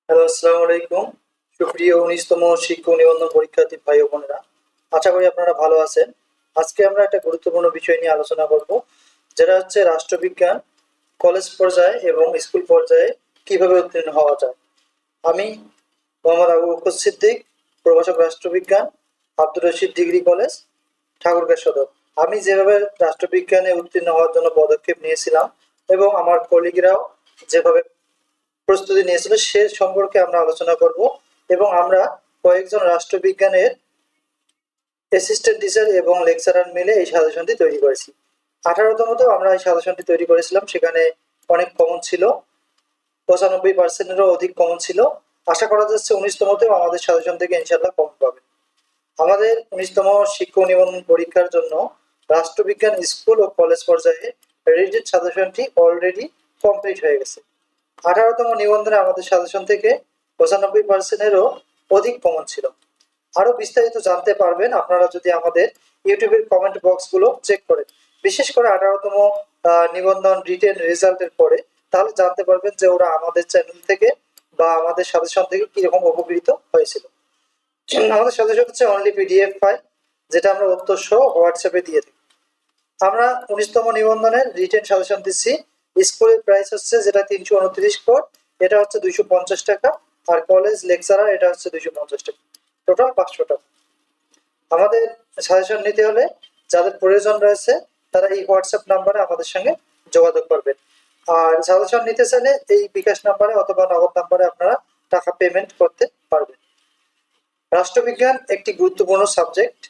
Hello, আসসালামু আলাইকুম। সুপ্রিয় ১৯তম শিক্ষক নিবন্ধন পরীক্ষার্থী ভাই ও বোনেরা, আশা করি আপনারা ভালো আছেন। আজকে আমরা একটা গুরুত্বপূর্ণ বিষয় নিয়ে আলোচনা করব, যেটা হচ্ছে রাষ্ট্রবিজ্ঞান কলেজ পর্যায়ে এবং স্কুল পর্যায়ে কিভাবে উত্তীর্ণ হওয়া যায়। আমি মোহাম্মদ আবু বকর সিদ্দিক, প্রভাষক রাষ্ট্রবিজ্ঞান, আব্দুর রশিদ ডিগ্রি কলেজ, ঠাকুরগাঁও সদর। আমি যেভাবে রাষ্ট্রবিজ্ঞানে উত্তীর্ণ হওয়ার জন্য পদক্ষেপ নিয়েছিলাম এবং আমার কলিগরাও যেভাবে প্রস্তুতি নিয়েছিল সে সম্পর্কে আমরা আলোচনা করব, এবং আমরা কয়েকজন রাষ্ট্রবিজ্ঞানের অ্যাসিস্ট্যান্ট টিচার এবং লেকচারার মিলে এই সাজেশনটি তৈরি করেছি। 18তমতেও আমরা এই সাজেশনটি তৈরি করেছিলাম, সেখানে অনেক কমন ছিল, 95%-এরও অধিক কমন ছিল। আশা করা যাচ্ছে 19তমতেও আমাদের সাজেশন থেকে ইনশাল্লাহ কমন পাবে। আমাদের 19তম শিক্ষক নিবন্ধন পরীক্ষার জন্য রাষ্ট্রবিজ্ঞান স্কুল ও কলেজ পর্যায়ে রিটেন সাজেশনটি অলরেডি কমপ্লিট হয়ে গেছে। 18তম নিবন্ধনে আমাদের সাজেশন থেকে 95%-এরও অধিক কমন ছিল। আরো বিস্তারিত জানতে পারবেন আপনারা যদি আমাদের ইউটিউবের কমেন্ট বক্স গুলো চেক করেন, বিশেষ করে 18তম নিবন্ধন রিটেন রেজাল্টের পরে, তাহলে জানতে পারবেন যে ওরা আমাদের চ্যানেল থেকে বা আমাদের সাজেশন থেকে কিরকম উপকৃত হয়েছিল। আমাদের সাজেশন হচ্ছে অনলি পিডিএফ ফাইল, যেটা আমরা উত্তর সহ হোয়াটসঅ্যাপে দিয়ে দিই। আমরা 19তম নিবন্ধনের রিটেন সাজেশন দিচ্ছি। স্কুলের প্রাইস হচ্ছে যেটা 329 কোড, এটা হচ্ছে 250 টাকা। আর কলেজ লেকচারার এটা হচ্ছে 250 টাকা, টোটাল 500 টাকা। আমাদের সাজেশন নিতে হলে যাদের প্রয়োজন রয়েছে তারা এই হোয়াটসঅ্যাপ নাম্বারে আমাদের সঙ্গে যোগাযোগ করবেন। আর সাজেশন নিতে চাইলে এই বিকাশ নাম্বারে অথবা নগদ নাম্বারে আপনারা টাকা পেমেন্ট করতে পারবেন। রাষ্ট্রবিজ্ঞান একটি গুরুত্বপূর্ণ সাবজেক্ট,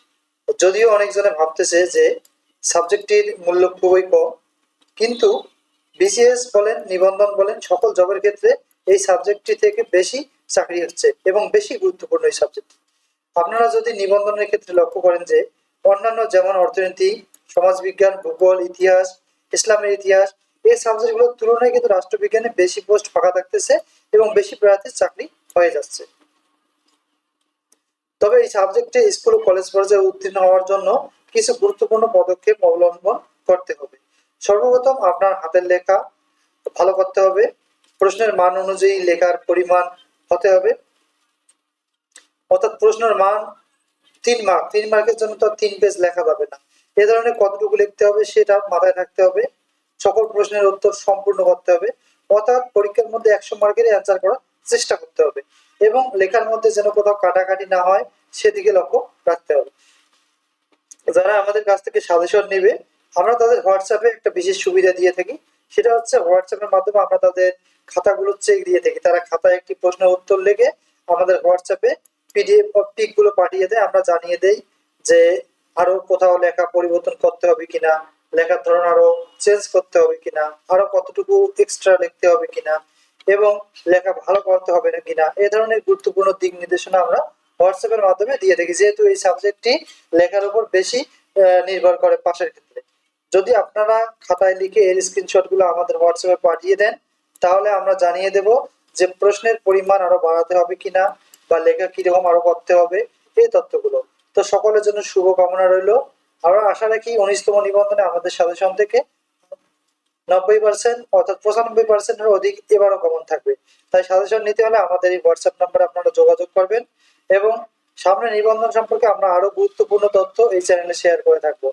যদিও অনেকজনে ভাবতেছে যে সাবজেক্টটির মূল্য খুবই কম, কিন্তু বিসিএস বলেন, নিবন্ধন বলেন, সকল জবের ক্ষেত্রে এই সাবজেক্টটি থেকে বেশি চাকরি হচ্ছে এবং বেশি গুরুত্বপূর্ণ এই সাবজেক্ট। আপনারা যদি নিবন্ধনের ক্ষেত্রে লক্ষ্য করেন যে অন্যান্য যেমন অর্থনীতি, সমাজবিজ্ঞান, ভূগোল, ইতিহাস, ইসলামের ইতিহাস, এই সাবজেক্টগুলোর তুলনায় কিন্তু রাষ্ট্রবিজ্ঞানে বেশি পোস্ট ফাঁকা থাকতেছে এবং বেশি প্রার্থীর চাকরি হয়ে যাচ্ছে। তবে এই সাবজেক্টে স্কুল ও কলেজ পর্যায়ে উত্তীর্ণ হওয়ার জন্য কিছু গুরুত্বপূর্ণ পদক্ষেপ অবলম্বন করতে হবে। সর্বপ্রথম আপনার হাতের লেখা ভালো করতে হবে, প্রশ্নের মান অনুযায়ী লেখার পরিমাণ হতে হবে, অর্থাৎ প্রশ্নের মান 3 মার্ক, 3 মার্কের জন্য তো 3 পেজ লেখা যাবে না, এ ধরনের কতটুকু লিখতে হবে সেটা মাথায় রাখতে হবে। সকল প্রশ্নের উত্তর সম্পূর্ণ করতে হবে, অর্থাৎ পরীক্ষার মধ্যে 100 মার্কের অ্যান্সার করার চেষ্টা করতে হবে, এবং লেখার মধ্যে যেন কোথাও কাটাকাটি না হয় সেদিকে লক্ষ্য রাখতে হবে। যারা আমাদের কাছ থেকে সাজেশন নেবে, আমরা তাদের হোয়াটসঅ্যাপে একটা বিশেষ সুবিধা দিয়ে থাকি, সেটা হচ্ছে হোয়াটসঅ্যাপের মাধ্যমে আমরা তাদের খাতাগুলো চেক দিয়ে থাকি। তারা খাতায় একটি প্রশ্নের উত্তর লিখে আমাদের হোয়াটসঅ্যাপে পিডিএফ পিক গুলো পাঠিয়ে দেয়, আমরা জানিয়ে দেই যে আরো কোথাও লেখা পরিবর্তন করতে হবে কিনা, লেখার ধরন আরো চেঞ্জ করতে হবে কিনা, আরো কতটুকু এক্সট্রা লিখতে হবে কিনা, এবং লেখা ভালো করতে হবে না কিনা, এ ধরনের গুরুত্বপূর্ণ দিক নির্দেশনা আমরা হোয়াটসঅ্যাপের মাধ্যমে দিয়ে থাকি, যেহেতু এই সাবজেক্টটি লেখার উপর বেশি নির্ভর করে পাশের ক্ষেত্রে। যদি আপনারা খাতায় লিখে এর স্ক্রিনশট গুলো আমাদের হোয়াটসঅ্যাপে পাঠিয়ে দেন, তাহলে আমরা জানিয়ে দেব যে প্রশ্নের পরিমাণ আরো বাড়াতে হবে কিনা বা লেখা কিরকম আরো করতে হবে, এই তথ্যগুলো। তো সকলের জন্য শুভকামনা রইল। আমরা আশা রাখি 19তম নিবন্ধনে আমাদের সাজেশন থেকে 90% অর্থাৎ 95%-এর অধিক এবারও কমন থাকবে। তাই সাজেশন নিতে হলে আমাদের এই হোয়াটসঅ্যাপ নাম্বারে আপনারা যোগাযোগ করবেন, এবং সামনে নিবন্ধন সম্পর্কে আমরা আরো গুরুত্বপূর্ণ তথ্য এই চ্যানেলে শেয়ার করে থাকবো।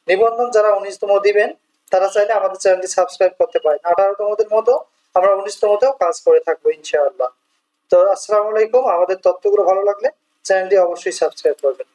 নিবন্ধন যারা 19তম দিবেন তারা চাইলে আমাদের চ্যানেলটি সাবস্ক্রাইব করতে পারেন। 18তমদের মতো আমরা 19তমতেও কাজ করে থাকবো ইনশাআল্লাহ। তো আসসালামু আলাইকুম। আমাদের তথ্যগুলো ভালো লাগলে চ্যানেলটি অবশ্যই সাবস্ক্রাইব করবেন।